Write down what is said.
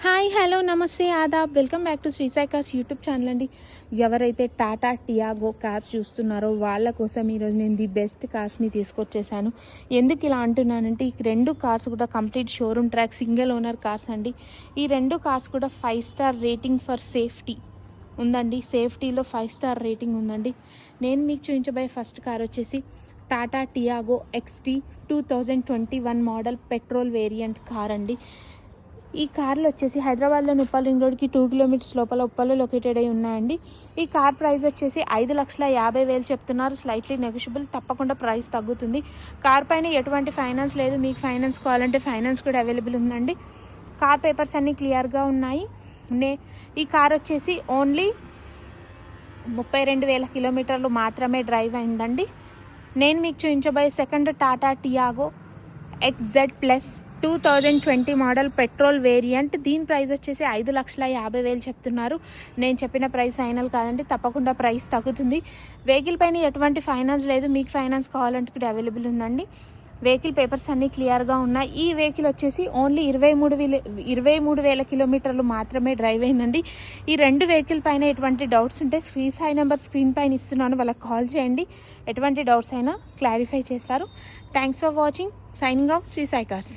Hi hello నమస్తే ఆదాబ్ welcome back to Sri Sai cars YouTube channel అండి. ఎవరైతే టాటా టియాగో కార్స్ చూస్తున్నారో వాళ్ళ కోసం ఈరోజు నేను ది బెస్ట్ కార్స్ని తీసుకొచ్చేసాను. ఎందుకు ఇలా అంటున్నానంటే ఈ రెండు కార్స్ కూడా complete showroom track single owner cars అండి. ఈ రెండు కార్స్ కూడా 5 స్టార్ రేటింగ్ ఫర్ సేఫ్టీ ఉందండి. సేఫ్టీలో 5 స్టార్ రేటింగ్ ఉందండి. నేను మీకు చూపించబోయే ఫస్ట్ కార్ వచ్చేసి Tata Tiago XT 2021 model petrol variant car అండి. ఈ కార్లు వచ్చేసి హైదరాబాద్లో ఉప్పల్ రింగ్ రోడ్కి 2 కిలోమీటర్స్ లోపల ఉప్పల్లో లొకేటెడ్ అయి ఉన్నాయండి. ఈ కార్ ప్రైస్ వచ్చేసి 5,50,000 చెప్తున్నారు. స్లైట్లీ నెగోషియబుల్, తప్పకుండా ప్రైస్ తగ్గుతుంది. కార్ పైన ఎటువంటి ఫైనాన్స్ లేదు. మీకు ఫైనాన్స్ కావాలంటే ఫైనాన్స్ కూడా అవైలబుల్ ఉందండి. కార్ పేపర్స్ అన్నీ క్లియర్గా ఉన్నాయి. ఈ కార్ వచ్చేసి ఓన్లీ 32,000 కిలోమీటర్లు మాత్రమే డ్రైవ్ అయిందండి. నేను మీకు చూపించబోయే second Tata Tiago XZ+ 2020 model petrol variant. దీని ప్రైస్ వచ్చేసి 5,50,000 చెప్తున్నారు. నేను చెప్పిన ప్రైస్ ఫైనల్ కాదండి, తప్పకుండా ప్రైస్ తగ్గుతుంది. వెహికల్ పైన ఎటువంటి ఫైనాన్స్ లేదు. మీకు ఫైనాన్స్ కావాలంటే కూడా అవైలబుల్ ఉందండి. వెహికల్ పేపర్స్ అన్నీ క్లియర్గా ఉన్నాయి. ఈ వెహికల్ వచ్చేసి ఓన్లీ 23,000 కిలోమీటర్లు మాత్రమే డ్రైవ్ అయిందండి. ఈ రెండు వెహికల్ పైన ఎటువంటి డౌట్స్ ఉంటే శ్రీ సాయి నెంబర్ స్క్రీన్ పైన ఇస్తున్నాను, వాళ్ళకి కాల్ చేయండి. ఎటువంటి డౌట్స్ అయినా క్లారిఫై చేస్తారు. Thanks for watching. Signing off Shri Sai cars.